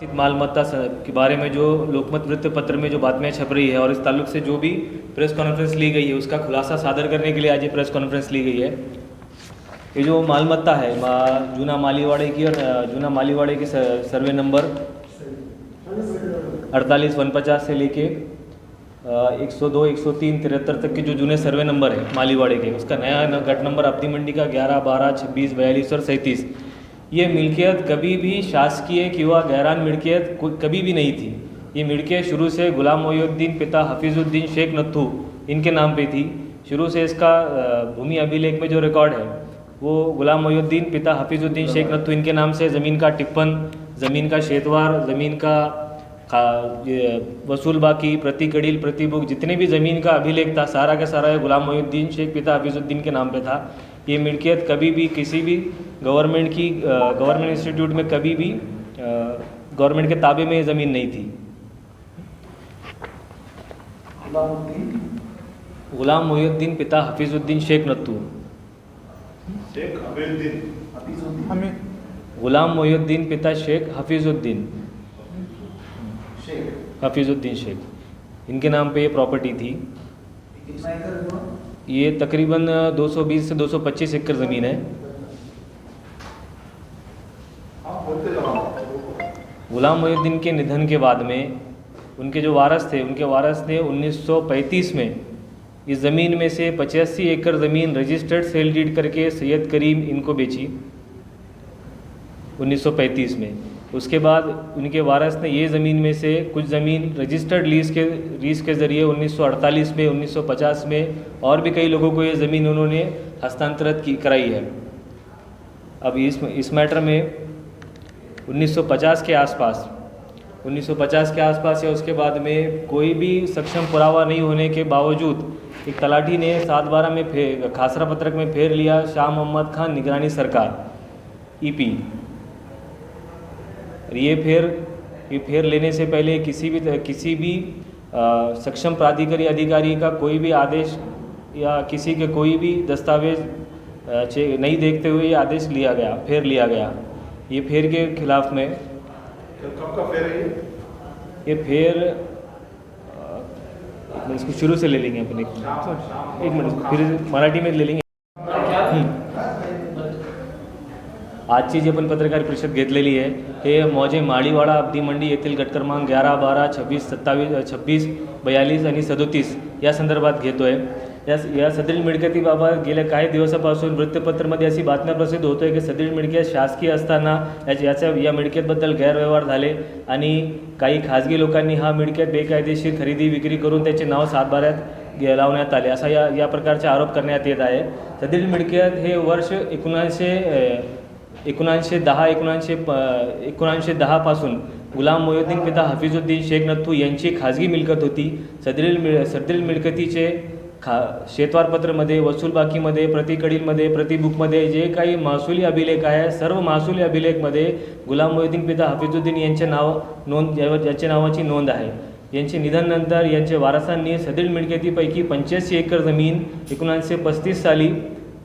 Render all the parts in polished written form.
मालमत्ता के बारे में जो लोकमत वृत्तपत्र में जो बातमियाँ छप रही है और इस ताल्लुक से जो भी प्रेस कॉन्फ्रेंस ली गई है उसका खुलासा सादर करने के लिए आज ये प्रेस कॉन्फ्रेंस ली गई है। ये जो मालमत्ता है जूना मालीवाड़े की और जूना मालीवाड़े के सर्वे नंबर 48-150 से लेके 102, 103, 73 तक के जो जूने सर्वे नंबर है मालीवाड़े के, उसका नया गट नंबर अब्दी मंडी का 11, 12, 26, 42 और 37, ये मिल्कियत कभी भी शासकीय किंवा गैरान मिल्कियत कभी भी नहीं थी। ये मिल्कियत शुरू से गुलाम मोइनुद्दीन पिता हफीजुद्दीन शेख नत्थू इनके नाम पे थी। शुरू से इसका भूमि अभिलेख में जो रिकॉर्ड है वो गुलाम मोइनुद्दीन पिता हफीजुद्दीन शेख नत्थू इनके नाम से ज़मीन का टिप्पण, ज़मीन का शेतवार, ज़मीन का वसूल बाकी, प्रति कड़ील, प्रति बुक, जितने भी ज़मीन का अभिलेख था सारा का सारा गुलाम मोइनुद्दीन शेख पिता हफीजुद्दीन के नाम पे था। ये मिल्कियत कभी भी किसी भी गवर्नमेंट इंस्टीट्यूट में कभी भी गवर्नमेंट के ताबे में ये ज़मीन नहीं थी। गुलाम मोइनुद्दीन पिता हफीजुद्दीन शेख नत्थू, गुलाम मोइनुद्दीन पिता शेख हफीजुद्दीन शेख, इनके नाम पे ये प्रॉपर्टी थी। ये तकरीबन 220 से 225 एकड़ ज़मीन है। गुलाम मोइनुद्दीन के निधन के बाद में उनके जो वारस थे, उनके वारस ने 1935 में इस ज़मीन में से 85 एकड़ ज़मीन रजिस्टर्ड सेल डीड करके सैयद करीम इनको बेची 1935 में। उसके बाद उनके वारस ने ये ज़मीन में से कुछ ज़मीन रजिस्टर्ड लीज़ के ज़रिए 1948 में, 1950 में और भी कई लोगों को ये ज़मीन उन्होंने हस्तांतरित कराई है। अब इस मैटर में 1950 के आसपास या उसके बाद में कोई भी सक्षम पुरावा नहीं होने के बावजूद एक तलाठी ने 7/12 में खासरा पत्रक में फेर लिया शाह मोहम्मद खान निगरानी सरकार ईपी। ये फेर लेने से पहले किसी भी सक्षम प्राधिकारी अधिकारी का कोई भी आदेश या किसी के कोई भी दस्तावेज नहीं देखते हुए ये आदेश फेर लिया गया। ये फेर के खिलाफ में कब का फेर है ये फेर इसको शुरू से ले लेंगे अपने, एक मिनट फिर मराठी में ले लेंगे। आजची जी आपण पत्रकार परिषद घेतलेली आहे हे मौजे माळीवाडा अब्दी मंडी येथील गट क्रमांक 11, 12, 26, 27, 26, 42 आणि 37 या संदर्भात घेतो आहे। या सदरील मिळकतीबाबत गेल्या काही दिवसापासून वृत्तपत्रामध्ये अशी बातम्या प्रसिद्ध होतोय की सदरील मिळकत शासकीय असताना या मिळकतीबद्दल गैरव्यवहार झाले आणि काही खाजगी लोकांनी हा मिळकत बेकायदेशीर खरेदी विक्री करून त्याचे नाव 7/12 लावण्यात आले असा या प्रकारचे आरोप करण्यात येत आहे। सदरील मिळकत हे वर्ष 1910 पासून गुलाम मोइनुद्दीन पिता हफीजुद्दीन शेख नत्थू यांची खाजगी मिळकत होती। सदरील मिळकतीचे शेतवारपत्रमध्ये, वसूलबाकीमध्ये, प्रतिकडीलमध्ये, प्रतिबुकमध्ये जे काही महसुली अभिलेख आहे सर्व महसुली अभिलेखमध्ये गुलाम मोइनुद्दीन पिता हफीजुद्दीन यांच्या नावाची नोंद आहे। यांचे निधनानंतर यांच्या वारसांनी सदरील मिळकतीपैकी 85 एकर जमीन 1935 साली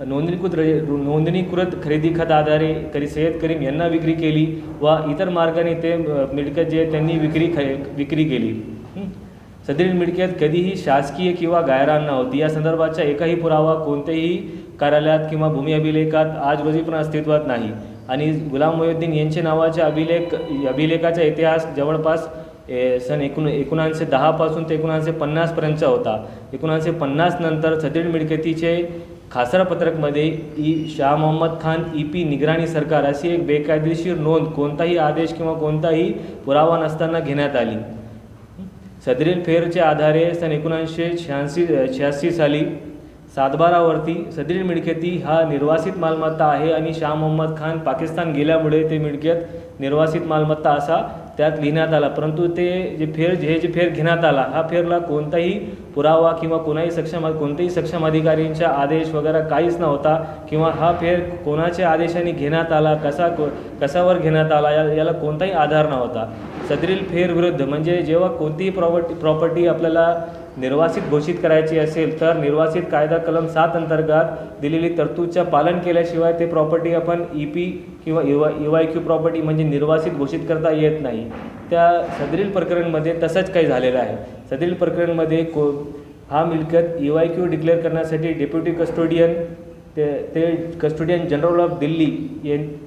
नोंदणीकृत खरेदी खत आधारे सैयद करीम यांना विक्री केली व इतर मार्गाने ते मिळकत जे त्यांनी विक्री केली। सदरील मिळकत कधीही शासकीय किंवा गायरान नव्हती। या संदर्भाचा एकही पुरावा कोणत्याही कार्यालयात किंवा भूमी अभिलेखात आज रोजी पण अस्तित्वात नाही आणि गुलाम मोइनुद्दीन यांच्या नावाच्या अभिलेखाचा इतिहास जवळपास सन 1910 पासून ते 1950 पर्यंतचा होता। 1950 नंतर सदरील मिळकतीचे खासरा पत्रकमध्ये शाह मोहम्मद खान ईपी निगराणी सरकार अशी एक बेकायदेशीर नोंद कोणताही आदेश किंवा कोणताही पुरावा नसताना घेण्यात आली। सदरील फेरचे आधारे सन 1986 साली 7/12 वरती सदरील मिळकती हा निर्वासित मालमत्ता आहे आणि शाह मोहम्मद खान पाकिस्तान गेल्यामुळे ते मिळकत निर्वासित मालमत्ता असा त्यात लिहिण्यात आला। परंतु ते जे फेर घेण्यात आला हा फेरला कोणताही पुरावा किंवा कोणत्याही सक्षम अधिकाऱ्यांचा आदेश वगैरे काहीच नव्हता किंवा हा फेर कोणाच्या आदेशाने घेण्यात आला, कशावर घेण्यात आला याला कोणताही आधार नव्हता. सदरील फेरविरुद्ध म्हणजे जेव्हा कोणतीही प्रॉपर्टी आपल्याला निर्वासित घोषित करायची असेल तर निर्वासित कायदा कलम 7 अंतर्गत दिलेली तरतूदच्या पालन केल्याशिवाय ते प्रॉपर्टी आपण EP किंवा EYQ प्रॉपर्टी म्हणजे निर्वासित घोषित करता येत नाही. त्या सदरील प्रकरणमध्ये तसंच काही झालेलं आहे. सदरील प्रकरणमध्ये हा मिळकत EYQ डिक्लेअर करण्यासाठी डेप्युटी कस्टोडियन ते कस्टोडियन जनरल ऑफ दिल्ली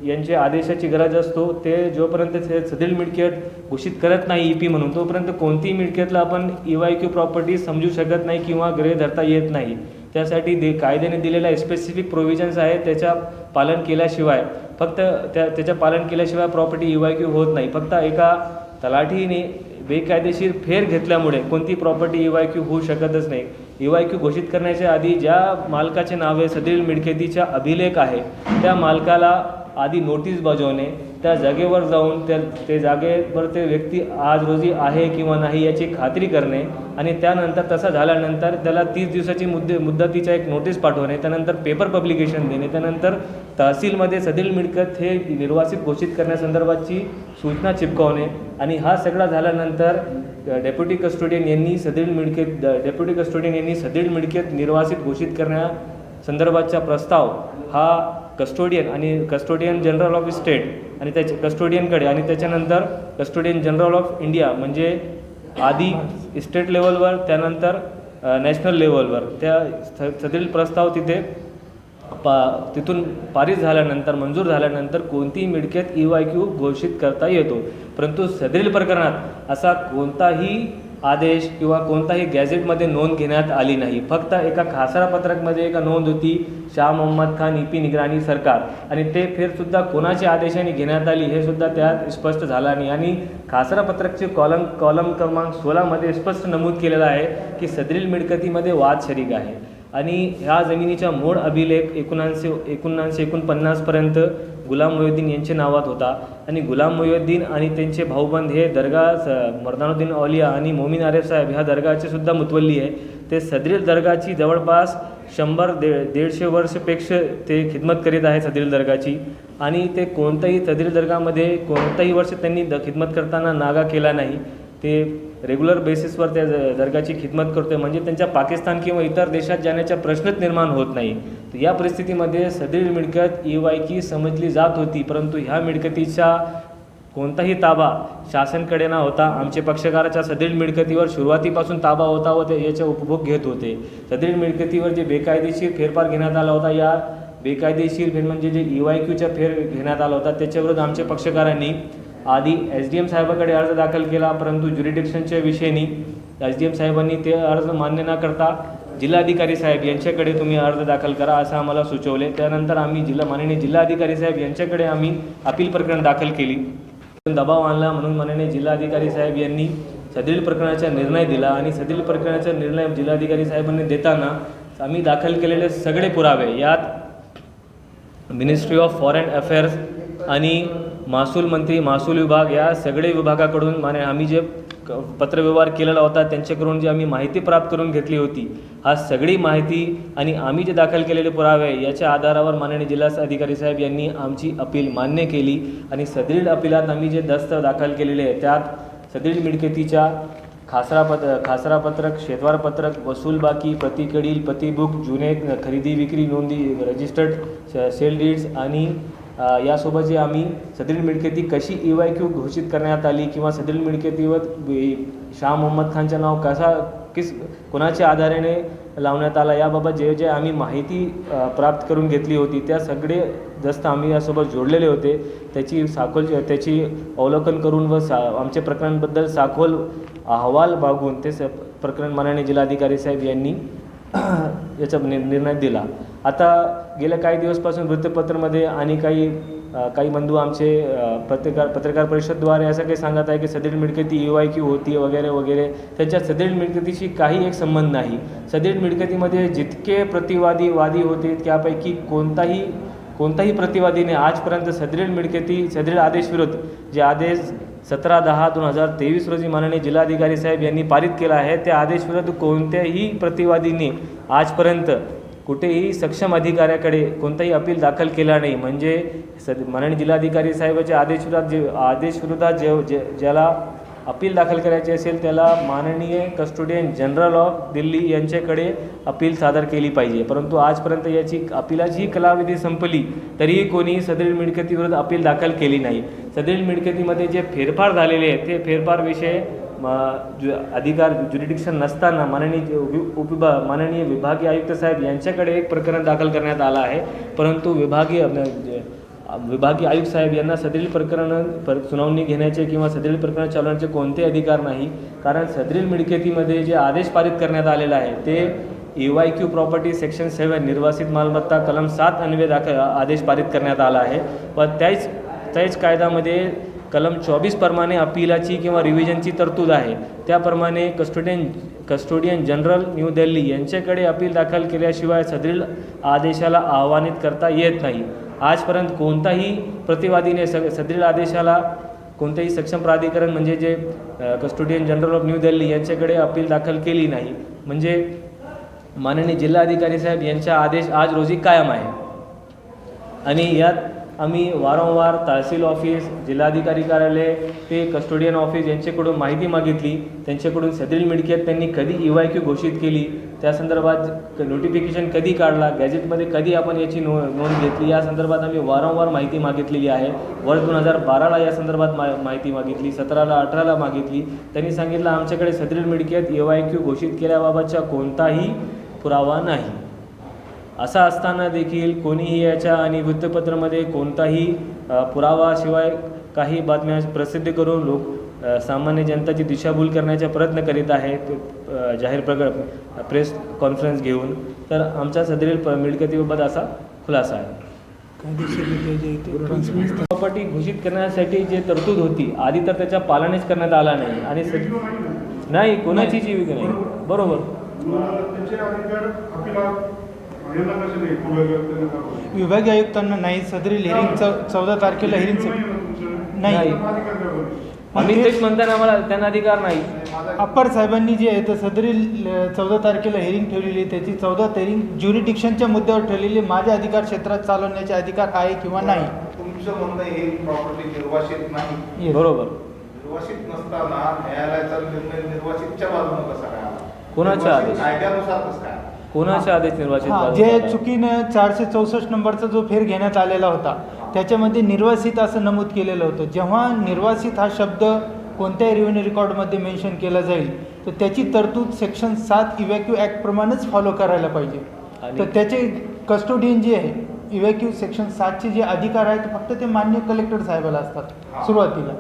यांच्या आदेशाची गरज असतो. ते जोपर्यंत सदरील मिळकत घोषित करत नाही EP म्हणून तोपर्यंत कोणतीही मिळकतला आपण EYQ प्रॉपर्टी समजू शकत नाही किंवा गृहीत धरता येत नाही. त्यासाठी कायद्याने दिलेला स्पेसिफिक प्रोव्हिजन्स आहे, त्याच्या पालन केल्याशिवाय त्याच्या पालन केल्याशिवाय प्रॉपर्टी EYQ होत नाही. फक्त एका तलाठीने बेकायदेशीर फेर घेतल्यामुळे कोणती प्रॉपर्टी EYQ होऊ शकतच नाही. EYQ घोषित करण्याच्या आधी ज्या मालकाचे नावे सदरील मिळकतीचा अभिलेख आहे त्या मालकाला आधी नोटीस बजावणे, त्या जागेवर जाऊन ते जागेवर ते व्यक्ती आज रोजी आहे किंवा नाही याची खात्री करणे आणि त्यानंतर तसं झाल्यानंतर त्याला 30 दिवसाची मुदतीचा एक नोटीस पाठवणे, त्यानंतर पेपर पब्लिकेशन देणे, त्यानंतर तहसीलमध्ये सदरील मिळकत हे निर्वासित घोषित करण्यासंदर्भाची सूचना चिपकवणे आणि हा सगळा झाल्यानंतर डेप्युटी कस्टोडियन यांनी सदरील मिळकत निर्वासित घोषित करण्यासंदर्भाचा प्रस्ताव हा कस्टोडियन जनरल ऑफ स्टेट आणि त्याच्या कस्टोडियनकडे आणि त्याच्यानंतर कस्टोडियन जनरल ऑफ इंडिया म्हणजे आधी स्टेट लेवलवर त्यानंतर नॅशनल लेवलवर त्या सदरील प्रस्ताव तिथून पारित झाल्यानंतर मंजूर झाल्यानंतर कोणतीही मिळकत EYQ घोषित करता येतो. परंतु सदरील प्रकरणात असा कोणताही आदेश किंवा कोणताही गॅझेटमध्ये नोंद घेण्यात आली नाही. फक्त एका खासरा पत्रकमध्ये एक नोंद होती, शाह मोहम्मद खान EP निगराणी सरकार, आणि ते फेरसुद्धा कोणाच्या आदेशाने घेण्यात आली हे सुद्धा त्यात स्पष्ट झाला नाही. आणि खासरा पत्रकचे कॉलम क्रमांक 16मध्ये स्पष्ट नमूद केलेलं आहे की सदरील मिळकतीमध्ये वाद शरीक आहे आणि ह्या जमिनीचा मूळ अभिलेख 1949पर्यंत गुलाम मोहिउद्दीन यांच्या नावात होता आणि गुलाम मोहिउद्दीन आणि त्यांचे भाऊबंद हे दर्गा मर्दानुद्दीन औलिया आणि मोमीन आरेफ साहेब ह्या दर्गाचे सुद्धा मुतवल्ली आहे. ते सदरील दर्गाची जवळपास 100-150 वर्षपेक्षा ते खिदमत करीत आहे सदरील दर्गाची आणि ते कोणत्याही सदरील दर्गामध्ये कोणताही वर्ष त्यांनी खिदमत करताना नागा केला नाही. ते रेग्युलर बेसिसवर त्या दर्गाची खिदमत करतो म्हणजे त्यांच्या पाकिस्तान किंवा इतर देशात जाण्याचा प्रश्नच निर्माण होत नाही. तर या परिस्थितीमध्ये सदरील मिळकत EYQ समजली जात होती, परंतु ह्या मिळकतीचा कोणताही ताबा शासनकडे न होता. आमचे पक्षकाराच्या सदरील मिळकतीवर सुरुवातीपासून ताबा होता व ते याचा उपभोग घेत होते. सदरील मिळकतीवर जे बेकायदेशीर फेरफार घेण्यात आला होता, या बेकायदेशीर फेर म्हणजे जे EYQचा फेर घेण्यात आला होता त्याच्याविरुद्ध आमच्या पक्षकारांनी आधी SDM साहेबाकडे अर्ज दाखल केला, परंतु ज्युरिडिक्शनच्या विषयाने SDM साहेबांनी ते अर्ज मान्य न करता जिल्हाधिकारी साहेब यांच्याकडे तुम्ही अर्ज दाखल करा असं आम्हाला सुचवले. त्यानंतर आम्ही माननीय जिल्हाधिकारी साहेब यांच्याकडे आम्ही अपील प्रकरण दाखल केली. दबाव आणला म्हणून माननीय जिल्हाधिकारी साहेब यांनी सदरील प्रकरणाचा निर्णय दिला आणि सदरील प्रकरणाचा निर्णय जिल्हाधिकारी साहेबांनी देताना आम्ही दाखल केलेले सगळे पुरावे, यात मिनिस्ट्री ऑफ फॉरेन अफेअर्स आणि महसूल मंत्री, महसूल विभाग या सगळे विभागाकडून आम्ही जे पत्रव्यवहार केलेला होता त्यांच्याकडून जी आम्ही माहिती प्राप्त करून घेतली होती, हा सगळी माहिती आणि आम्ही जे दाखल केलेले पुरावे याच्या आधारावर माननीय जिल्हाधिकारी साहेब यांनी आमची अपील मान्य केली आणि सदरील अपीलात आम्ही जे दस्त दाखल केलेले आहे त्यात सदरील मिळकतीच्या खासरा पत्रक, शेतवार पत्रक, वसूल बाकी, प्रतिकडील, प्रतिबुक, जुने खरेदी विक्री नोंदी, रजिस्टर्ड सेल डीड्स आणि यासोबत जे आम्ही सदरील मिळकती कशी EYQ घोषित करण्यात आली किंवा सदरील मिळकतीवर शाह मोहम्मद खानचं नाव कोणाच्या आधाराने लावण्यात आला याबाबत जे आम्ही माहिती प्राप्त करून घेतली होती त्या सगळे दस्त आम्ही यासोबत जोडलेले होते. त्याची अवलोकन करून व आमच्या प्रकरणाबद्दल सखोल अहवाल बघून ते प्रकरण माननीय जिल्हाधिकारी साहेब यांनी याचा निर्णय दिला. आता गेल्या काही दिवसपासून वृत्तपत्रामध्ये आणि काही बंधू आमचे पत्रकार परिषदद्वारे असं काही सांगत आहे की सदरील मिळकती EYQ होती वगैरे वगैरे. त्याच्या सदरील मिळकतीशी काही एक संबंध नाही. सदरील मिळकतीमध्ये जितके वादी होते त्यापैकी कोणताही प्रतिवादीने आजपर्यंत सदरील आदेश विरुद्ध जे आदेश 17/10/2023 रोजी माननीय जिल्हाधिकारी साहेब यांनी पारित केला आहे. त्या आदेशविरुद्ध कोणत्याही प्रतिवादीने आजपर्यंत कुठेही सक्षम अधिकाऱ्याकडे कोणताही अपील दाखल केला नाही. म्हणजे माननीय जिल्हाधिकारी साहेबाच्या आदेशविरोधात ज्याला अपील दाखल करायचे असेल त्याला माननीय कस्टोडियन जनरल ऑफ दिल्ली यांच्याकडे अपील सादर केली पाहिजे. परंतु आजपर्यंत याची अपीलाची कालावधी संपली तरीही कोणी सदरील मिळकतीविरुद्ध अपील दाखल केली नाही. सदरील मिळकतीमध्ये जे फेरफार झालेले आहेत ते फेरफारविषयी ज्युरिडिक्शन नसताना माननीय विभागीय आयुक्त साहेब यांच्याकडे एक प्रकरण दाखल करण्यात आलं आहे. परंतु विभागीय आयुक्त साहेब यांना सदरील सुनावणी घेण्याचे किंवा सदरील प्रकरण चालवण्याचे कोणते अधिकार नाही. कारण सदरील मिळकतीमध्ये जे आदेश पारित करण्यात आलेला आहे ते EYQ प्रॉपर्टी सेक्शन 7 निर्वासित मालमत्ता कलम 7 अन्वये आदेश पारित करण्यात आला आहे. व त्याच कायद्यामध्ये कलम 24 प्रमाणे अपीलाची किंवा रिव्हिजनची तरतूद आहे. त्याप्रमाणे कस्टोडियन जनरल न्यू दिल्ली यांच्याकडे अपील दाखल केल्याशिवाय सदरील आदेशाला आव्हानित करता येत नाही. आजपर्यंत कोणताही प्रतिवादीने सदरील आदेशाला कोणतेही सक्षम प्राधिकरण म्हणजे जे custodian general of new Delhi यांच्याकडे अपील दाखल केली नाही. म्हणजे माननीय जिल्हाधिकारी साहेब यांचा आदेश आज रोजी कायम आहे. आणि यात आम्ही वारंवार तहसील ऑफिस, जिल्हाधिकारी कार्यालय ते कस्टोडियन ऑफिस यांच्याकडून माहिती मागितली. त्यांच्याकडून सदरील मिळकत त्यांनी कधी EYQ घोषित केली, त्या संदर्भात नोटिफिकेशन कधी काढला, गॅजेटमध्ये कधी आपण याची नोंद घेतली, या संदर्भात आम्ही वारंवार माहिती मागितलेली आहे. वर्ष 2012ला या संदर्भात माहिती मागितली, 17ला 18ला मागितली. त्यांनी सांगितलं आमच्याकडे सदरील मिळकत EYQ घोषित केल्याबाबतचा कोणताही पुरावा नाही. असं असताना देखील कोणीही याच्या आणि वृत्तपत्रामध्ये कोणताही पुरावाशिवाय काही बातम्या प्रसिद्ध करून सामान्य जनताची दिशाभूल करण्याचा प्रयत्न करीत आहेत जाहीर प्रेस कॉन्फरन्स घेऊन. तर आमच्या सदरील मिळकतीबाबत असा खुलासा आहे. प्रॉपर्टी घोषित करण्यासाठी जे तरतूद होती आधी तर त्याच्या पालनच करण्यात आला नाही. आणि नाही कोणाची जीविका नाही. बरोबर. विभागीय आयुक्तांना नाही. सदरील हिअरिंग 14 तारखेला हिअरिंग नाही. आम्ही तेच म्हणताना आम्हाला त्यांना अधिकार नाही. अप्पर साहेबांनी जे आहे तर सदरील 14 तारखेला हिअरिंग ठेवलेली आहे. त्याची 14 हिअरिंग ज्युरिडिक्शनच्या मुद्द्यावर ठेवलेली. माझ्या अधिकार क्षेत्रात चालवण्याचे अधिकार आहे किंवा नाही. तुमचं म्हणणं हे प्रॉपर्टी निर्वासित नाही. बरोबर. निर्वासित नसताना न्यायालयाचा निर्णय निर्वासितच्या बाजूने कसा काय आला? कोणाच्या आदेश? कायद्यानुसार कसं काय? कोणाच्या आदेश निर्वासित? जे चुकीनं 464 नंबरचा जो फेर घेण्यात आलेला होता त्याच्यामध्ये निर्वासित असं नमूद केलेलं होतं. जेव्हा निर्वासित हा शब्द कोणत्याही रेव्हेन्यू रेकॉर्डमध्ये मेन्शन केला जाईल तर त्याची तरतूद सेक्शन 7 EYQ ॲक्ट प्रमाणेच फॉलो करायला पाहिजे. तर त्याचे कस्टोडियन जे आहे EYQ सेक्शन 7चे जे अधिकार आहेत फक्त ते मान्य कलेक्टर साहेबाला असतात सुरुवातीला.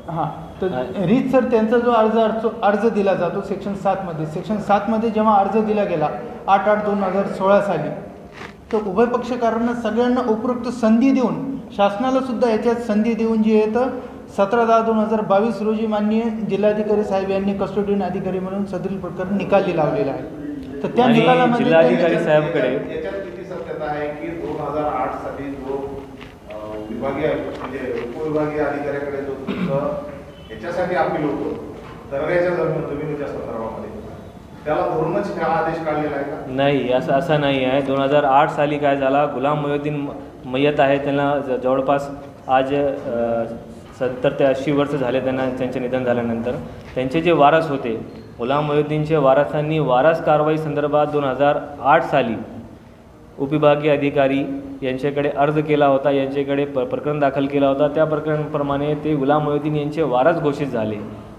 हां, तर रीत सर त्यांचा जो अर्ज दिला जातो सेक्शन 7मध्ये जेव्हा अर्ज दिला गेला 8/8/2016 साली, तर उभय पक्षकारांना सगळ्यांना उपरोक्त संधी देऊन शासनाला सुद्धा याच्यात संधी देऊन जी आहे तर 17/10/2022 रोजी माननीय जिल्हाधिकारी साहेब यांनी कस्टोडियन अधिकारी म्हणून सदरील प्रकरण निकाली लावलेला आहे. तर त्या निकालामध्ये जिल्हाधिकारी साहेबकडे याच्यात किती सत्यता आहे की 2008 साली जो विभागीय म्हणजे उपविभागीय अधिकाऱ्याकडे जो तुमचं याच्यासाठी अपील होतं दर्ग्याच्या जमिनीच्या संदर्भामध्ये त्याला धरूनच हा आदेश काढलेला आहे का? नाही, असं नाही आहे. 2008 साली काय झाला, गुलाम मोहिउद्दीन मय्यत आहे. त्यांना जवळपास आज 70 ते 80 वर्ष झाले त्यांचे निधन झाल्यानंतर. त्यांचे जे वारस होते गुलाम मोहिउद्दीनच्या वारसांनी वारस कारवाई संदर्भात 2008 साली उपविभागीय अधिकारी यांच्याकडे अर्ज केला होता, यांच्याकडे प्रकरण दाखल केला होता. त्या प्रकरणाप्रमाणे ते गुलाम मोहिउद्दीन यांचे वारस घोषित झाले.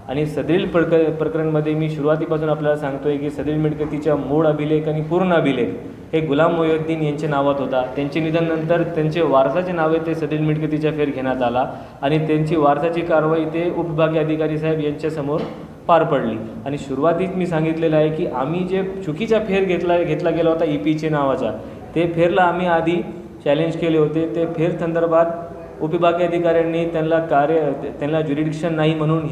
आणि सदरील प्रकरणमध्ये मी सुरुवातीपासून आपल्याला सांगतोय की सदरील मिळकतीच्या मूळ अभिलेख आणि पूर्ण अभिलेख हे गुलाम मोहिउद्दीन यांच्या नावात होता. त्यांचे निधनानंतर त्यांचे वारसाचे नावे ते सदरील मिळकतीच्या फेर घेण्यात आला आणि त्यांची वारसाची कारवाई ते उपविभागीय अधिकारी साहेब यांच्यासमोर पार पडली. आणि सुरुवातीत मी सांगितलेलं आहे की आम्ही जे चुकीचा फेर घेतला गेला होता EPचे नावाचा, ते फेरला आम्ही आधी चॅलेंज केले होते. ते फेर संदर्भात उपविभागीय अधिकाऱ्यांनी त्यांना ज्युरिडिक्शन नाही म्हणून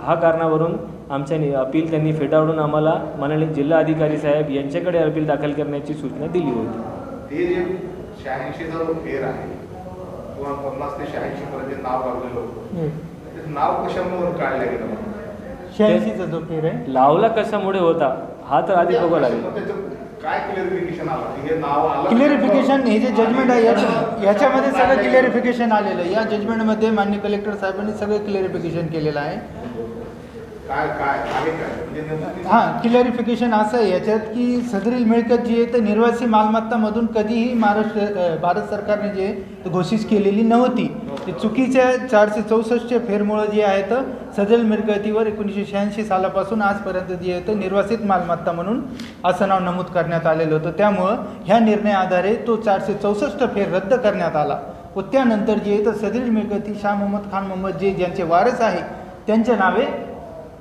हा कारणावरून आमच्या अपील त्यांनी फेटाळून आम्हाला माननीय जिल्हा अधिकारी साहेब यांच्याकडे अपील दाखल करण्याची सूचना दिली होती. ते जे 86चा जो फेर आहे किंवा 50 ते 86 पर्यंत नाव लागलेलं होतं नाव कशामुळे काढलं गेलं मग? 86चा जो फेर आहे लावला कशामुळे होता हा तर आधी बघावं लागेल. त्याचं काय क्लिअरिफिकेशन आलं की हे नाव आलं? क्लिअरिफिकेशन हे जे जजमेंट आहे याच्यामध्ये सगळं क्लिअरिफिकेशन आलेलं आहे. या जजमेंटमध्ये माननीय कलेक्टर साहेबांनी सगळं क्लिअरिफिकेशन केलेलं आहे. काय काय आहे काय म्हणजे नेमकं- हां, क्लिअरिफिकेशन असं आहे याच्यात की सदरील मिळकत जी आहे तर निर्वासी मालमत्तामधून कधीही भारत सरकारने जे आहे ते घोषित केलेली नव्हती. ते चुकीच्या 464 फेरमुळं जे आहे तर सदरील मिळकतीवर 1986 सालापासून आजपर्यंत जे आहे तर निर्वासित मालमत्ता म्हणून असं नाव नमूद करण्यात आलेलं होतं. त्यामुळं ह्या निर्णयाआधारे तो 464 फेर रद्द करण्यात आला व त्यानंतर जे आहे तर सदरील मिळकती शाह मोहम्मद खान मोहम्मद जे ज्यांचे वारस आहे त्यांच्या नावे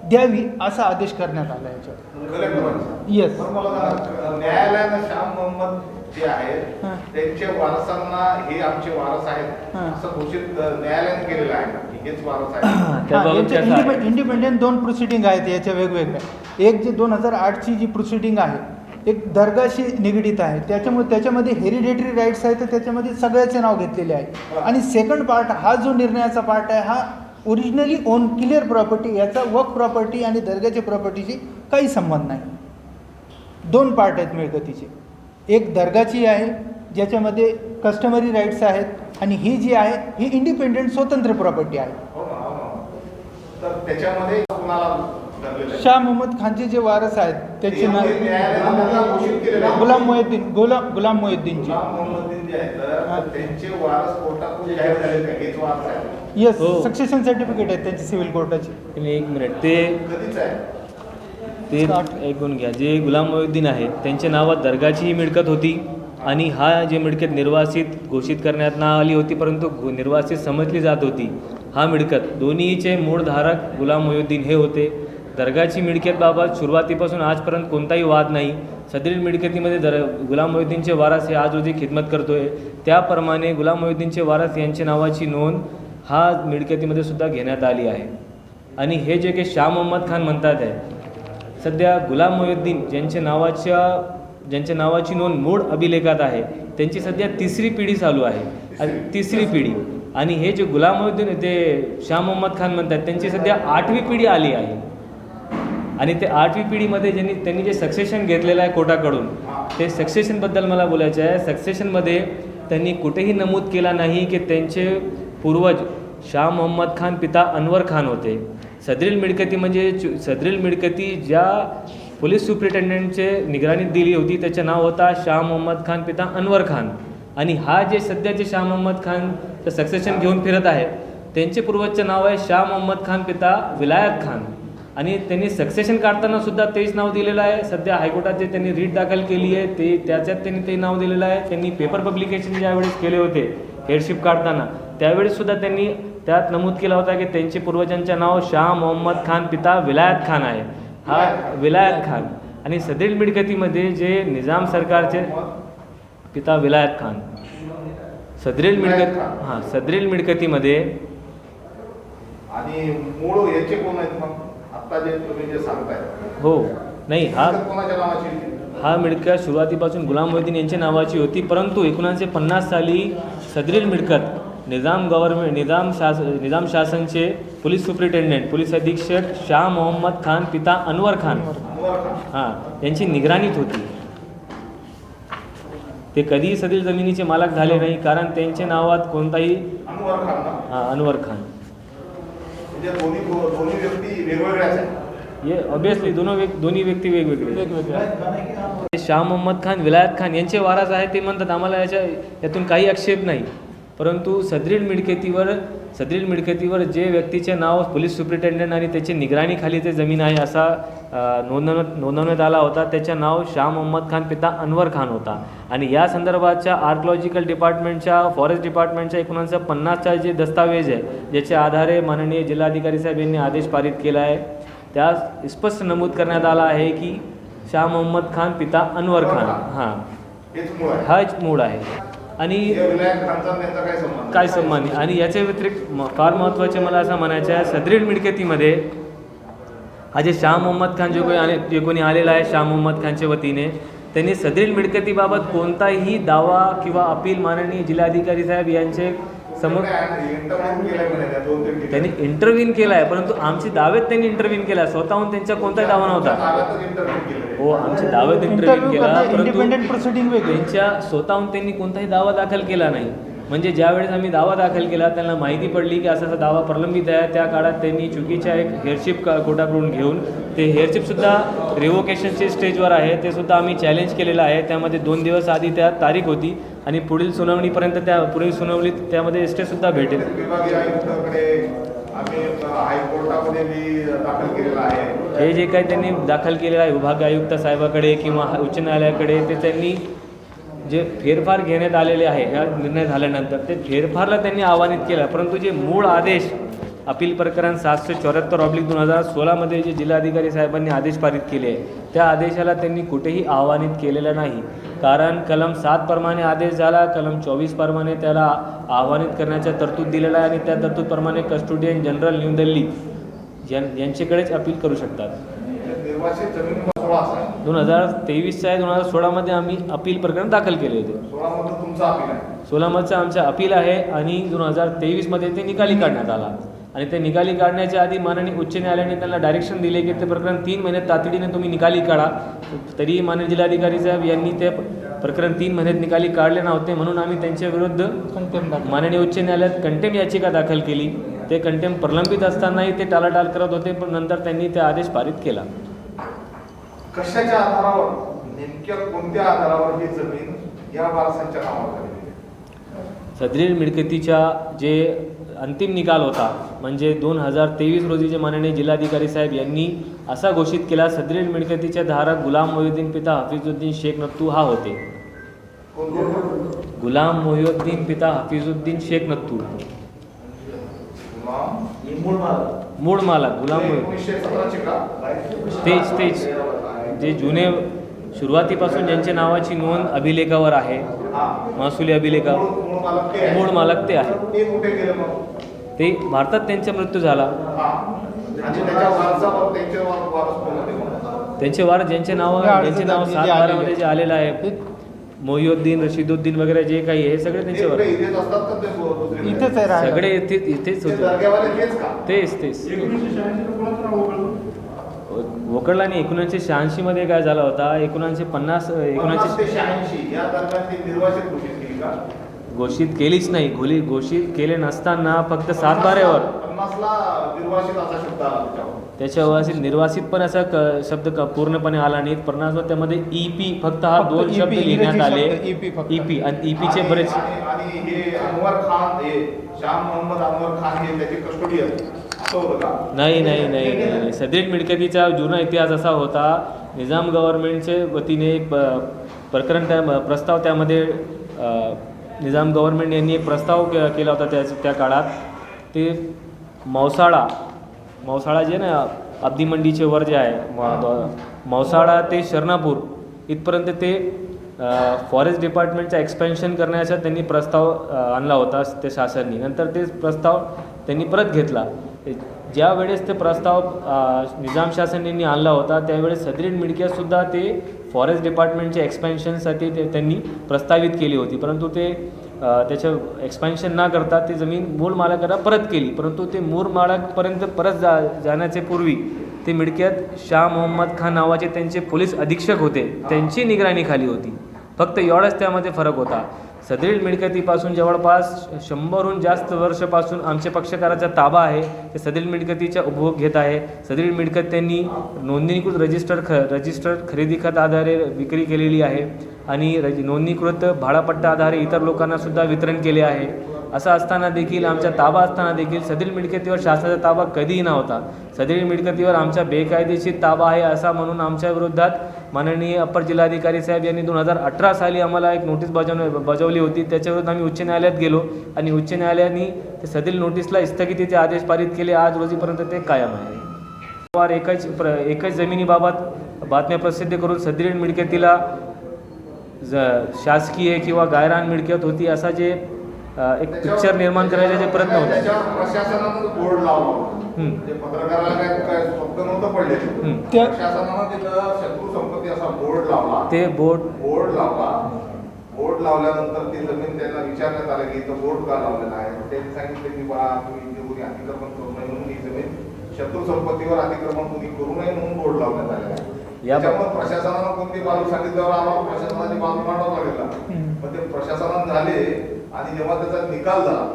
द्यावी असा आदेश करण्यात आला याच्यात. कलेक्टरांचं. येस. पण मला सांगा, न्यायालयानं शाह मोहम्मद जे आहेत हां. त्यांच्या वारसांना हे आमचे वारस आहेत हां. असं घोषित न्यायालयाने केलेलं आहे का की हेच वारस आहेत? त्याबाबत कसं आहे? इंडिपेंडेंट 2 प्रोसिडिंग आहेत याच्या वेगवेगळ्या. एक जे 2008ची जी प्रोसिडिंग आहे एक दर्गाशी निगडीत आहे त्याच्यामध्ये हेरिडेटरी राईट्स आहेत तर त्याच्यामध्ये सगळ्याचे नाव घेतलेले आहे. आणि सेकंड पार्ट हा जो निर्णयाचा पार्ट आहे हा ओरिजिनली ओन क्लिअर प्रॉपर्टी याचा वर्क प्रॉपर्टी आणि दर्गाच्या प्रॉपर्टीशी काही संबंध नाही. 2 पार्ट आहेत मिळकतीचे. एक दर्गाची आहे ज्याच्यामध्ये कस्टमरी राईट्स आहेत आणि ही जी आहे ही इंडिपेंडेंट स्वतंत्र प्रॉपर्टी आहे. हो ना, हो ना. तर त्याच्यामध्ये कुणाला धरलेलं आहे? शाह मोहम्मद खानचे जे वारस आहेत त्याचे ते नाव न्यायालयाने त्यांना घोषित केलेलं आहे. गुलाम मोहिद्दीनचे. गुलाम मोहम्मदीन जे आहेत तर त्यांचे वारस कोर्टातून जाहीर झाले का हेच वारस आहे? येस, हो. सक्सेशन सर्टिफिकेट आहेत त्यांचे सिव्हिल कोर्टाचे. तुम्ही एक मिनिट ते कधीच आहे? ऐकून घ्या. जे गुलाम मोहिउद्दीन आहेत त्यांच्या नावात दर्गाचीही मिळकत होती आणि हा जे मिळकत निर्वासित घोषित करण्यात ना आली होती परंतु निर्वासित समजली जात होती. हा मिळकत दोन्हीचे मूळधारक गुलाम मोहिउद्दीन हे होते. दर्गाची मिळकतबाबत सुरुवातीपासून आजपर्यंत कोणताही वाद नाही. सदरील मिळकतीमध्ये गुलाम मोहिउद्दीनचे वारस हे आज रोजी खिदमत करतोय. त्याप्रमाणे गुलाम मोहिउद्दीनचे वारस यांच्या नावाची नोंद हा मिळकतीमध्ये सुद्धा घेण्यात आली आहे. आणि हे जे काही शाह मोहम्मद खान म्हणतात आहे सध्या गुलाम मोहिउद्दीन ज्यांच्या नावाची नोंद मूळ अभिलेखात आहे त्यांची सध्या 3री पिढी चालू आहे. आणि 3री पिढी आणि हे जे गुलाम मोहिउद्दीन ते शाह मोहम्मद खान म्हणतात त्यांची सध्या 8वी पिढी आली आहे. आणि ते 8वी पिढीमध्ये त्यांनी जे सक्सेशन घेतलेलं आहे कोर्टाकडून ते सक्सेशनबद्दल मला बोलायचं आहे. सक्सेशनमध्ये त्यांनी कुठेही नमूद केला नाही की त्यांचे पूर्वज शाह मोहम्मद खान पिता अनवर खान होते. सदरील मिळकती म्हणजे सदरील मिळकती ज्या पोलीस सुप्रिटेंडंटचे निगराणीत दिली होती त्याचं नाव होता शाह मोहम्मद खान पिता अनवर खान. आणि हा जे सध्याचे शाह मोहम्मद खानचं सक्सेशन घेऊन फिरत आहेत त्यांचे पूर्वजचं नाव आहे शाह मोहम्मद खान पिता विलायत खान. आणि त्यांनी सक्सेशन काढताना सुद्धा तेच नाव दिलेलं आहे. सध्या हायकोर्टात जे त्यांनी रीट दाखल केली आहे त्याच्यात त्यांनी ते नाव दिलेलं आहे. त्यांनी पेपर पब्लिकेशन ज्यावेळेस केले होते हेडशिप काढताना त्यावेळेससुद्धा त्यांनी त्यात नमूद केला होता की त्यांचे पूर्वजांचे नाव शाह मोहम्मद खान पिता विलायत खान आहे. हा विलायत खान. आणि सदरील मिळकतीमध्ये जे निजाम सरकारचे पिता विलायत खान सदरील मिळकतीमध्ये आणि मूळ याचे कोण आहेत मग आता जे तुम्ही जे सांगताय? हो नाही कोणाच्या नावाची? हा मिळकत सुरुवातीपासून गुलाम मोहिउद्दीन यांच्या नावाची होती परंतु 1950 साली सदरील मिळकत निजाम शासनचे पोलीस सुप्रिटेंडंट पोलीस अधीक्षक शाह मोहम्मद खान पिता अनवर खान हां यांची निगराणीत होती. ते कधीही सदरील जमिनीचे मालक झाले नाही कारण त्यांच्या नावात कोणताही अनवर खान ना? अनवर खान म्हणजे दोन्ही व्यक्ती वेगवेगळ्याच आहेत. हे ऑब्विसली दोन्ही व्यक्ती वेगवेगळे. शाह मोहम्मद खान विलायत खान यांचे वारस आहे ते म्हणतात आम्हाला यातून काही आक्षेप नाही परंतु सदरील मिळकतीवर जे व्यक्तीचे नाव पोलीस सुप्रिटेंडंट आणि त्याची निगराणीखाली ते जमीन आहे असा नोंदवण्यात आला होता त्याचं नाव शाह मोहम्मद खान पिता अनवर खान होता. आणि या संदर्भाच्या आर्किओलॉजिकल डिपार्टमेंटच्या फॉरेस्ट डिपार्टमेंटच्या 1950चा जे दस्तावेज आहे ज्याच्या आधारे माननीय जिल्हाधिकारी साहेब यांनी आदेश पारित केला आहे त्यात स्पष्ट नमूद करण्यात आला आहे की शाह मोहम्मद खान पिता अनवर खान हाच मूळ आहे. आणि काय संबंध आणि याच्या व्यतिरिक्त फार महत्त्वाचे मला असं म्हणायचं आहे सदरील मिळकतीमध्ये हा जे शाह मोहम्मद खान जे कोणी आलेला आहे शाह मोहम्मद खानच्या वतीने त्यांनी सदरील मिळकतीबाबत कोणताही दावा किंवा अपील माननीय जिल्हाधिकारी साहेब यांचे समोर इंटरव्ह्यू केलाय म्हणे त्या 2-3 ठिकाणी. त्यांनी इंटरव्ह्यून केला आहे, परंतु आमच्या दाव्यात त्यांनी इंटरव्ह्यून केला, स्वतःहून त्यांचा कोणताही दावा नव्हता. दाव्यातच इंटरव्ह्यू केलंय. हो, आमच्या दाव्यात इंटरव्ह्यून केला, परंतु इंडिपेंडेंट प्रोसिडिंग वेगळी. त्यांच्या स्वतःहून त्यांनी कोणताही दावा दाखल केला नाही. म्हणजे ज्यावेळेस आम्ही दावा दाखल केला, त्यांना माहिती पडली की असा दावा प्रलंबित आहे, त्या काळात त्यांनी चुकीच्या एक हेअरशिप कोर्टाकडून घेऊन ते हेअरशिपसुद्धा रिव्होकेशनचे स्टेजवर आहे, ते सुद्धा आम्ही चॅलेंज केलेलं आहे. त्यामध्ये 2 दिवस आधी त्या तारीख होती आणि पुढील सुनावणीपर्यंत पुढील सुनावणीत त्यामध्ये स्टेसुद्धा भेटेल. विभागीय आयुक्ताकडे आम्ही हायकोर्टामध्ये मी दाखल केलेला आहे. हे जे काही त्यांनी दाखल केलेलं आहे विभागीय आयुक्त साहेबाकडे किंवा उच्च न्यायालयाकडे, ते त्यांनी जे फेरफार घेण्यात आलेले आहे ह्या निर्णय झाल्यानंतर ते फेरफारला त्यांनी आव्हानित केलं, परंतु जे मूळ आदेश अपील प्रकरण 774/2016 जे जिल्हाधिकारी साहेबांनी आदेश पारित केले आहे, त्या आदेशाला त्यांनी कुठेही आव्हानित केलेलं नाही. कारण कलम 7 प्रमाणे आदेश झाला, कलम 24 प्रमाणे त्याला आव्हानित करण्याच्या तरतूद दिलेला आहे आणि त्या तरतूदप्रमाणे कस्टोडियन जनरल न्यू दिल्ली यांच्याकडेच अपील करू शकतात. निर्वासित जमीन 16 असा 2023 आहे, 2016 आम्ही अपील प्रकरण दाखल केले होते. 16 मधून तुमचा अपील आहे. 16 आमचा अपील आहे आणि 2023 ते निकाली काढण्यात आला. आणि ते निकाली काढण्याच्या आधी माननीय उच्च न्यायालयाने त्यांना डायरेक्शन दिले की ते प्रकरण 3 महिन्यात तातडीने तुम्ही निकाली काढा. तरी माननीय जिल्हाधिकारी साहेब यांनी ते प्रकरण 3 महिन्यात निकाली काढले नव्हते, म्हणून आम्ही त्यांच्या विरुद्ध माननीय उच्च न्यायालयात कंटेम याचिका दाखल केली. ते कंटेम प्रलंबित असतानाही ते टाळाटाळ करत होते, पण नंतर त्यांनी ते आदेश पारित केला. कशाच्या आधारावर, नेमक्या कोणत्या आधारावर ही जमीन या वारसांच्या नावावर झाली? सदरील मिळकतीच्या जे अंतिम निकाल होता, म्हणजे 2023 रोजी जे माननीय जिल्हाधिकारी साहेब यांनी असा घोषित केला, सदरील मिळकतीचे धारक गुलाम मोहिउद्दीन पिता हफीजुद्दीन शेख नत्तू हा होते. गुलाम मोहिउद्दीन पिता हफीजुद्दीन शेख नत्तू, मूळ मालक गुलाम तेच जे जुने सुरुवातीपासून ज्यांच्या नावाची नोंद अभिलेखावर आहे, महसुली अभिलेखा, मूळ मालक ते आहे. ते भारतात त्यांचा मृत्यू झाला. त्यांचे वारस ज्यांचे नाव 7/12 जे आलेलं आहे, मोहिउद्दीन, रशीदुद्दीन वगैरे जे काही आहे सगळे त्यांच्यावर इथेच आहे, सगळे इथेच होते. तेच वकळला नाही. 1986 काय झाला होता, 1986 या दरम्यान ती निर्वासित घोषित केली का? घोषित केलीच नाही. घोषित केले नसताना फक्त 7/12 50ला निर्वासित असा शब्द आला त्याच्यावर निर्वासित पण असा शब्द पूर्णपणे आला नाही. 50 त्यामध्ये EP फक्त हा 2 शब्द लिहिण्यात आले. EP आणि EPचे बरेच. आणि हे अनवर खान, हे शाह मोहम्मद अनवर खान हे त्याचे कस्टोडियन असं होतं का? नाही. सदरील मिळकतीचा जुना इतिहास असा होता, निजाम गव्हर्नमेंटचे वतीने एक प्रस्ताव त्यामध्ये निजाम गव्हर्नमेंट यांनी एक प्रस्ताव केला होता त्या काळात. ते मौसाळा जे ना अब्दी मंडीचे वर जे आहे, मौसाळा ते शरणापूर इथपर्यंत ते फॉरेस्ट डिपार्टमेंटचा एक्सपेन्शन करण्याचा त्यांनी प्रस्ताव आणला होता ते शासनाने. नंतर ते प्रस्ताव त्यांनी परत घेतला. ज्या वेळेस ते प्रस्ताव निजाम शासनाने आणला होता, त्यावेळेस सदरील मिळकतसुद्धा ते फॉरेस्ट डिपार्टमेंटच्या एक्सपेन्शनसाठी त्यांनी प्रस्तावित केली होती, परंतु ते त्याचं एक्सपेन्शन न करता ते जमीन मूळ मालकाला परत केली. परंतु ते मूळ मालकापर्यंत परत जाण्याचे पूर्वी ते मिळकत शाह मोहम्मद खान नावाचे त्यांचे पोलीस अधीक्षक होते, त्यांची निगराणीखाली होती. फक्त एवढाच त्यामध्ये फरक होता. सदरील मिळकतीपासून जवळपास 100हून जास्त वर्षापासून आमच्या पक्षकाराचा ताबा आहे. ते सदरील मिळकतीचा उपभोग घेत आहे. सदरील मिळकत त्यांनी नोंदणीकृत रजिस्टर्ड खरेदी खत आधारे विक्री केलेली आहे आणि नोंदणीकृत भाडापट्टा आधारे इतर लोकांनासुद्धा वितरण केले आहे. असं असताना देखील, आमचा ताबा असताना देखील सदरील मिळकतीवर शासनाचा ताबा कधीही नव्हता. सदरील मिळकतीवर आमचा बेकायदेशीर ताबा आहे असा म्हणून आमच्या विरोधात माननीय अप्पर जिल्हाधिकारी साहेब यांनी 2018 साली आम्हाला एक नोटीस बजावली होती. त्याच्याविरुद्ध आम्ही उच्च न्यायालयात गेलो आणि उच्च न्यायालयाने ते सदरील नोटीसला स्थगितीचे आदेश पारित केले. आज रोजीपर्यंत ते कायम आहे. एकच जमिनीबाबत बातम्या प्रसिद्ध करून सदरील मिळकतीला शासकीय किंवा गायरान मिळकत होती असा जे एक पिक्चर निर्माण करायचे जे प्रयत्न होते. प्रशासनानं बोर्ड लावला, पत्रकाराला काय शब्द नव्हतं पडले, प्रशासनानं तिथं शत्रू संपत्ती असा बोर्ड लावला. ते बोर्ड लावला बोर्ड लावल्यानंतर ती जमीन त्यांना विचारण्यात आलं की इथं बोर्ड का लावलेला आहे. त्यांनी सांगितलं की बा तुम्ही इथे कोणी अतिक्रमण करू नये म्हणून ही जमीन शत्रू संपत्तीवर अतिक्रमण कोणी करू नये म्हणून बोर्ड लावण्यात आलेला आहे. त्याच्यामुळे प्रशासनानं कोणती बाजू सांगितल्यावर आम्हाला प्रशासनाची बाजू मांडावं लागेल. पण ते प्रशासनात झाले आणि जेव्हा त्याचा निकाल झाला,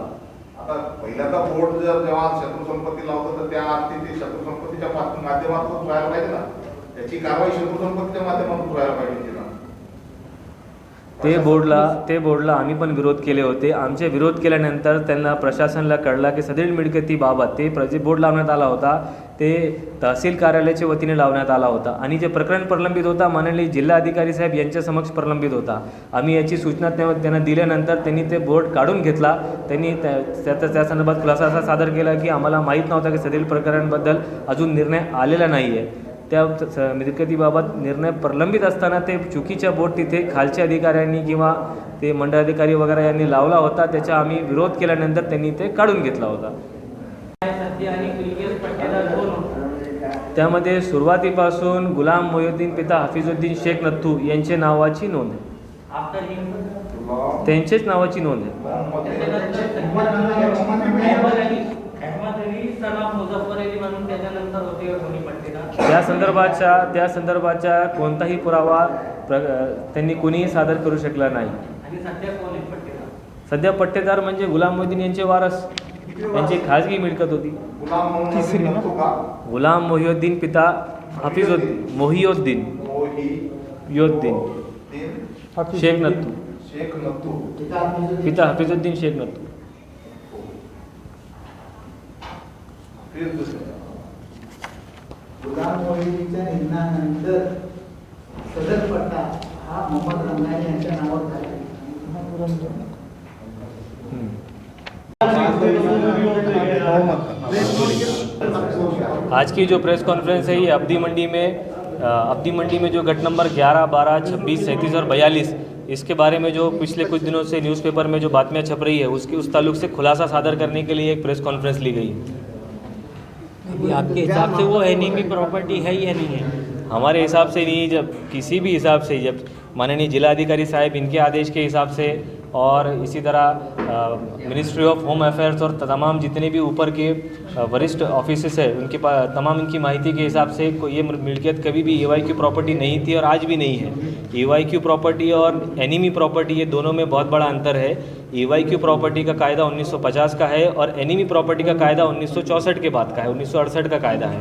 आता पहिल्यांदा बोर्ड जेव्हा शत्रू संपत्ती लावतो तर त्या अर्थी ते शत्रू संपत्तीच्या माध्यमातून व्हायला पाहिजे ना, त्याची कारवाई शत्रू संपत्तीच्या माध्यमातून व्हायला पाहिजे ना. ते बोर्डला आम्ही पण विरोध केले होते. आमचे विरोध केल्यानंतर त्यांना प्रशासनाला कळला की सदरील मिळकतीबाबत ते बोर्ड लावण्यात आला होता ते तहसील कार्यालयाच्या वतीने लावण्यात आला होता आणि जे प्रकरण प्रलंबित होता माननीय जिल्हा अधिकारी साहेब यांच्या समक्ष प्रलंबित होता. आम्ही याची सूचना त्यांना दिल्यानंतर त्यांनी ते बोर्ड काढून घेतला. त्यांनी त्या संदर्भात खुलासा असा सादर केला की आम्हाला माहीत नव्हता की सदरील प्रकरणाबद्दल अजून निर्णय आलेला नाही आहे. त्या मिळकतीबाबत निर्णय प्रलंबित असताना ते चुकीच्या बोर्ड तिथे खालच्या अधिकाऱ्यांनी किंवा ते मंडळाधिकारी वगैरे यांनी लावला होता. त्याचा आम्ही विरोध केल्यानंतर त्यांनी ते काढून घेतला होता. त्यामध्ये सुरुवातीपासून गुलाम मोहिउद्दीन पिता हफीजुद्दीन शेख नथ्थू यांच्या नावाची नोंद आहे. त्यांचेच नावाची नोंद आहे. त्या संदर्भाच्या कोणताही पुरावा त्यांनी कुणीही सादर करू शकला नाही. सध्या पट्टेदार म्हणजे गुलाम मोहिउद्दीन यांचे वारस, यांची खाजगी मिळकत होती. गुलाम मोहिउद्दीन पिता मोहिउद्दीन शेख नथ्थू पिता हफीजुद्दीन शेख नथ्थू. गुलाम मोहिउद्दीनच्या निधनानंतर सदर पट्टा हा मोहम्मद रमजानी यांच्या नावावर झाला. आज की जो प्रेस कॉन्फ्रेंस है ये अब्दी मंडी में जो गट नंबर 11, 12, 26, 37 और 42 इसके बारे में जो पिछले कुछ दिनों से न्यूज़पेपर में जो बातमियाँ छप रही है उस ताल्लुक से खुलासा सादर करने के लिए एक प्रेस कॉन्फ्रेंस ली गई. आपके हिसाब से वो एनिमी प्रॉपर्टी है या नहीं है? हमारे हिसाब से नहीं, जब किसी भी हिसाब से, जब माननीय जिलाधिकारी साहब इनके आदेश के हिसाब से और इसी तरह मिनिस्ट्री ऑफ होम अफेयर्स और तमाम जितने भी ऊपर के वरिष्ठ ऑफिसर्स हैं उनके पास तमाम इनकी माहिती के हिसाब से ये मिल्कियत कभी भी EYQ प्रॉपर्टी नहीं थी और आज भी नहीं है. EYQ प्रॉपर्टी और एनिमी प्रॉपर्टी ये दोनों में बहुत बड़ा अंतर है. EYQ प्रॉपर्टी का कायदा 1950 का है और एनिमी प्रॉपर्टी का कायदा 1964 के बाद का है, 1968 का कायदा है.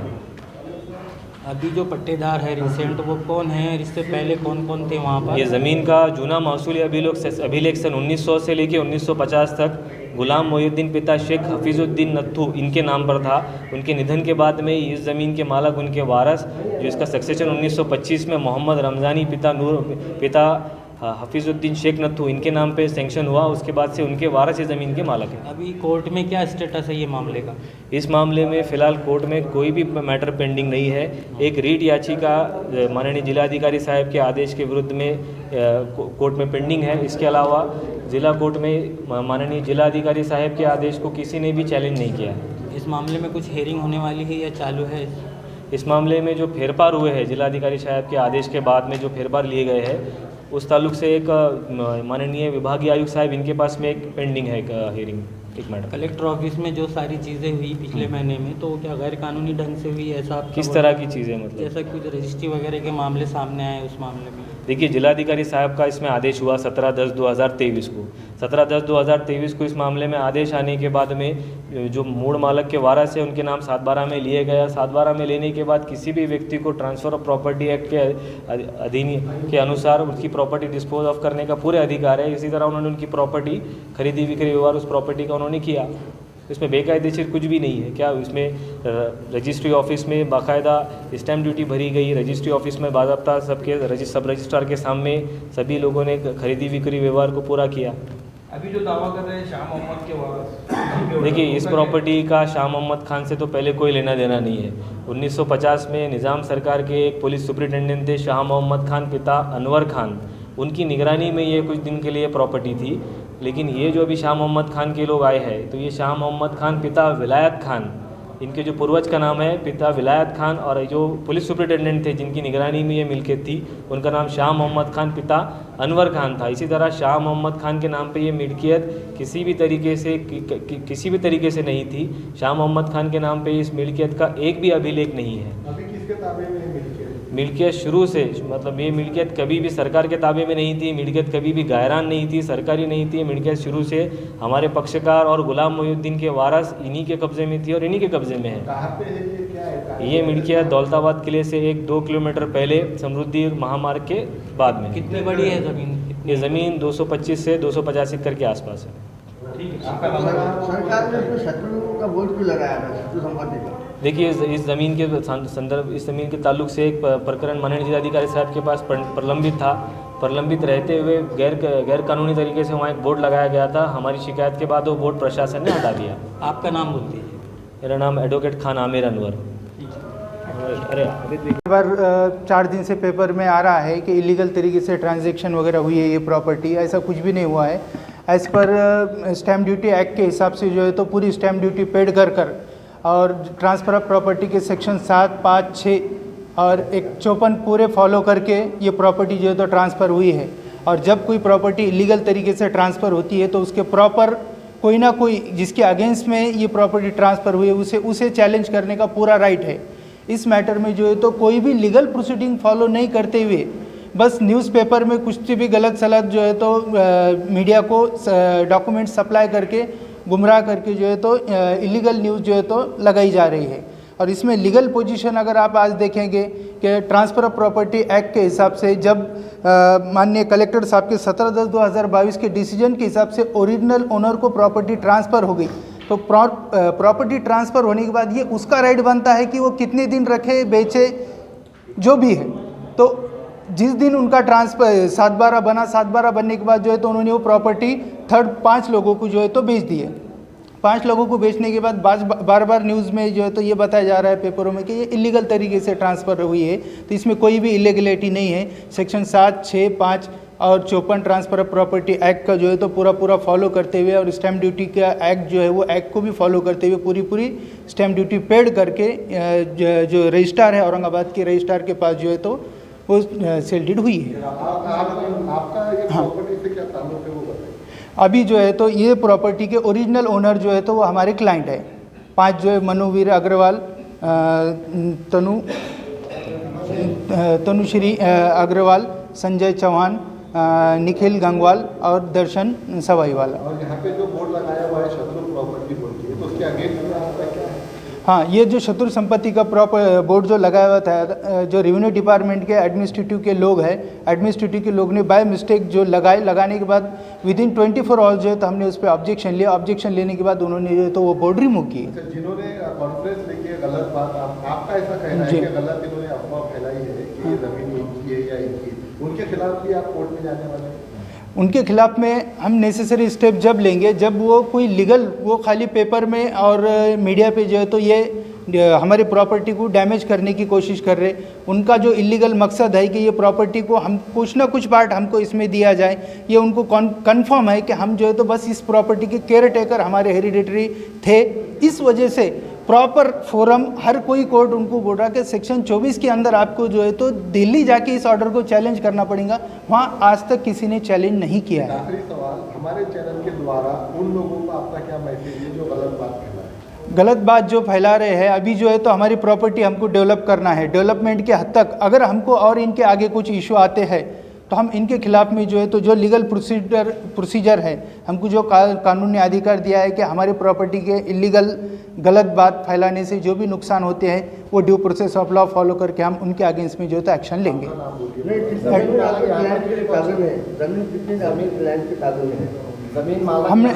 अभी जो पट्टेदार है रिसेंट वो कौन है और इससे पहले कौन कौन थे वहाँ पर? ये ज़मीन का जूना महसूली अभिलेख सन 1900 से लेके 1950 तक गुलाम मोहिउद्दीन पिता शेख हफीजुद्दीन नथ्थू इनके नाम पर था. उनके निधन के बाद में इस ज़मीन के मालक उनके वारस जो इसका सक्सेशन 1925 में मोहम्मद रमजानी पिता हफीजुद्दीन शेख नथ्थू इनके नाम पे सेंक्शन हुआ. उसके बाद से उनके वारस इस ज़मीन के मालक हैं. अभी कोर्ट में क्या स्टेटस है ये मामले का? इस मामले में फ़िलहाल कोर्ट में कोई भी मैटर पेंडिंग नहीं है. एक रीट याचिका माननीय जिलाधिकारी साहब के आदेश के विरुद्ध में कोर्ट में पेंडिंग है. इसके अलावा ज़िला कोर्ट में माननीय जिलाधिकारी साहब के आदेश को किसी ने भी चैलेंज नहीं किया. इस मामले में कुछ हेयरिंग होने वाली है या चालू है? इस मामले में जो फेरफार हुए हैं जिलाधिकारी साहब के आदेश के बाद में जो फेरफार लिए गए हैं उस ताल्लुक से एक माननीय विभागीय आयुक्त साहब इनके पास में एक पेंडिंग है एक हियरिंग, एक मैटर. कलेक्टर ऑफिस में जो सारी चीज़ें हुई पिछले महीने में तो क्या गैर कानूनी ढंग से हुई ऐसा? किस तरह की चीज़ें मतलब? जैसा कुछ रजिस्ट्री वगैरह के मामले सामने आए उस मामले में? देखिए जिलाधिकारी साहब का इसमें आदेश हुआ 17/10/2023 को. 17/10/2023 को इस मामले में आदेश आने के बाद में जो मूल मालक के वारस है उनके नाम 7/12 में लिए गया. 7/12 में लेने के बाद किसी भी व्यक्ति को ट्रांसफ़र ऑफ प्रॉपर्टी एक्ट के अधीन के अनुसार उसकी प्रॉपर्टी डिस्पोज ऑफ करने का पूरे अधिकार है. इसी तरह उन्होंने उनकी प्रॉपर्टी खरीदी बिक्री व्यवहार उस प्रॉपर्टी का उन्होंने किया. इसमें बेकायदेशीर कुछ भी नहीं है. क्या इसमें रजिस्ट्री ऑफिस में बाकायदा स्टैम्प ड्यूटी भरी गई. रजिस्ट्री ऑफिस में बाज़ाब्ता सब रजिस्ट्रार के सामने सभी लोगों ने खरीदी बिक्री व्यवहार को पूरा किया. अभी जो दावा कर रहे हैं शाह मोहम्मद के वारस, देखिए इस प्रॉपर्टी का शाह मोहम्मद खान से तो पहले कोई लेना देना नहीं है. 1950 में निज़ाम सरकार के एक पुलिस सुपरिटेंडेंट थे शाह मोहम्मद खान पिता अनवर खान. उनकी निगरानी में ये कुछ दिन के लिए प्रॉपर्टी थी. लेकिन ये जो अभी शाह मोहम्मद खान के लोग आए हैं तो ये शाह मोहम्मद खान पिता विलायत खान इनके जो पूर्वज का नाम है पिता विलायत खान, और जो पुलिस सुपरिटेंडेंट थे जिनकी निगरानी में ये मिल्कियत थी उनका नाम शाह मोहम्मद खान पिता अनवर खान था। इसी तरह शाह मोहम्मद खान के नाम पे ये मिल्कियत किसी भी तरीके से नहीं थी। शाह मोहम्मद खान के नाम पे इस मिल्कियत का एक भी अभिलेख नहीं है। अभी किसके ताबे में है मिल्कियत? मिल्कियत शुरू से, मतलब ये मिल्कियत कभी भी सरकार के ताबे में नहीं थी, मिल्कियत कभी भी गायरान नहीं थी, सरकारी नहीं थी। मिल्कियत शुरू से हमारे पक्षकार और गुलाम मोहिउद्दीन के वारस इन्हीं के कब्ज़े में थी और इन्हीं के कब्ज़े में है। कहाँ पे है ये, क्या है? ये मिल्कियत दौलताबाद किले से 1-2 किलोमीटर पहले समृद्धि महामार्ग के बाद में। कितनी बड़ी है ज़मीन? ये ज़मीन 225 से 285 एकड़ के आसपास है। सरकार ने इसमें शत्रु का बोर्ड क्यों लगाया था, शत्रु संपत्ति का? देखिए, इस ज़मीन के संदर्भ, इस ज़मीन के ताल्लुक से एक प्रकरण माननीय जिलाधिकारी साहब के पास प्रलंबित था। प्रलंबित रहते हुए गैर कानूनी तरीके से वहाँ एक बोर्ड लगाया गया था। हमारी शिकायत के बाद वो बोर्ड प्रशासन ने हटा दिया। आपका नाम बोल दीजिए। मेरा नाम एडवोकेट खान आमिर अनवर। अरे बार 4 दिन से पेपर में आ रहा है कि इलीगल तरीके से ट्रांजैक्शन वगैरह हुई है ये प्रॉपर्टी, ऐसा कुछ भी नहीं हुआ है। As per stamp duty act के हिसाब से जो है तो पूरी स्टैम्प ड्यूटी पेड कर और transfer of property K section 7, 5, 6 और 54 पूरे फॉलो करके ये प्रॉपर्टी जो है तो ट्रांसफ़र हुई है। और जब कोई प्रॉपर्टी इलीगल तरीके से ट्रांसफ़र होती है तो उसके प्रॉपर कोई ना कोई जिसके अगेंस्ट में ये प्रॉपर्टी ट्रांसफ़र हुई है उसे चैलेंज करने का पूरा राइट है। इस मैटर में जो है तो कोई भी लीगल प्रोसीडिंग फॉलो नहीं करते हुए बस न्यूज़पेपर में कुछ भी गलत सलत जो है तो मीडिया को डॉक्यूमेंट सप्लाई करके गुमराह करके जो है तो इलीगल न्यूज़ जो है तो लगाई जा रही है। और इसमें लीगल पोजीशन अगर आप आज देखेंगे कि ट्रांसफ़र ऑफ प्रॉपर्टी एक्ट के हिसाब से जब माननीय कलेक्टर साहब के 17/10/2022 के डिसीजन के हिसाब से ओरिजिनल ओनर को प्रॉपर्टी ट्रांसफ़र हो गई, तो प्रॉपर्टी ट्रांसफ़र होने के बाद ये उसका राइट बनता है कि वो कितने दिन रखे, बेचे, जो भी है। तो जिस दिन उनका ट्रांसफ़र 7/12 बना, 7/12 बनने के बाद जो है तो उन्होंने वो प्रॉपर्टी 5 लोगों को जो है तो बेच दी है। 5 लोगों को बेचने के बाद बार न्यूज़ में जो है तो ये बताया जा रहा है पेपरों में कि ये इलीगल तरीके से ट्रांसफ़र हुई है। तो इसमें कोई भी इलीगलिटी नहीं है। सेक्शन 7, 6, 5 और 54 ट्रांसफ़र ऑफ प्रॉपर्टी एक्ट का जो है तो पूरा फॉलो करते हुए और स्टैम्प ड्यूटी का एक्ट जो है वो एक्ट को भी फॉलो करते हुए पूरी स्टैम्प ड्यूटी पेड करके जो रजिस्ट्रार है औरंगाबाद के रजिस्ट्रार के पास जो है तो वो सेल डीड हुई है। आपका ये प्रॉपर्टी से क्या ताल्लुक है वो बताइए। अभी जो है तो ये प्रॉपर्टी के ओरिजिनल ओनर जो है तो वो हमारे क्लाइंट है। 5 जो है मनुवीर अग्रवाल, तनुश्री अग्रवाल, संजय चौहान, निखिल गंगवाल और दर्शन सवाईवाला। और यहाँ पे जो बोर्ड लगाया हुआ है शत्रु प्रॉपर्टी बोर्ड की, तो उसके अगेंस्ट में आपका क्या है? हाँ, ये जो शत्रु संपत्ति का बोर्ड जो लगाया हुआ था, जो रेवेन्यू डिपार्टमेंट के एडमिनिस्ट्रेटिव के लोग हैं, एडमिनिस्ट्रेटिव के लोग ने बाय मिस्टेक जो लगाने के बाद विदिन 24 आवर्स जो है तो हमने उस पर ऑब्जेक्शन लिया। ऑब्जेक्शन लेने के बाद उन्होंने जो है तो वो बोर्ड रिमूव की। जिन्होंने कॉन्फ्रेंस लेके गलत बात, आपका ऐसा कहना है कि गलत इन्होंने अफवाह फैलाई है कि ये जमीन इनकी है या इनकी, उनके खिलाफ भी आप कोर्ट में जाने वाले हैं? उनके खिलाफ में हम नेसेसरी स्टेप जब लेंगे जब वो कोई लीगल, वो खाली पेपर में और मीडिया पे जो है तो ये हमारी प्रॉपर्टी को डैमेज करने की कोशिश कर रहे। उनका जो इलीगल मकसद है कि ये प्रॉपर्टी को हम कुछ ना कुछ पार्ट हमको इसमें दिया जाए, ये उनको कंफर्म है कि हम जो है तो बस इस प्रॉपर्टी के केयर टेकर हमारे हेरिडेटरी थे। इस वजह से प्रॉपर फोरम हर कोई कोर्ट उनको बोल रहा कि सेक्शन 24 के अंदर आपको जो है तो दिल्ली जाके इस ऑर्डर को चैलेंज करना पड़ेगा। वहाँ आज तक किसी ने चैलेंज नहीं किया है। आखिरी सवाल, हमारे चैनल के द्वारा उन लोगों को आपका क्या मैसेज है जो गलत बात फैला है? गलत बात जो फैला रहे हैं, अभी जो है तो हमारी प्रॉपर्टी हमको डेवलप करना है। डेवलपमेंट के हद तक अगर हमको और इनके आगे कुछ इशू आते हैं तो हम इनके खिलाफ में जो है तो जो लीगल प्रोसीजर है, हमको जो कानून ने अधिकार दिया है कि हमारी प्रॉपर्टी के इलीगल गलत बात फैलाने से जो भी नुकसान होते हैं वो due process of law follow करके हम उनके अगेंस्ट में जो है तो एक्शन लेंगे। हमने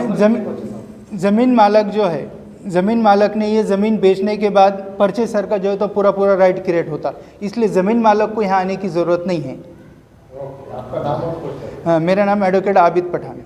ज़मीन मालक जो है, ज़मीन मालक ने ये ज़मीन बेचने के बाद परचेसर का जो है तो पूरा राइट क्रिएट होता, इसलिए ज़मीन मालक को यहाँ आने की ज़रूरत नहीं है। आपका नाम और हाँ, मेरा नाम एडवोकेट आबिद पठान।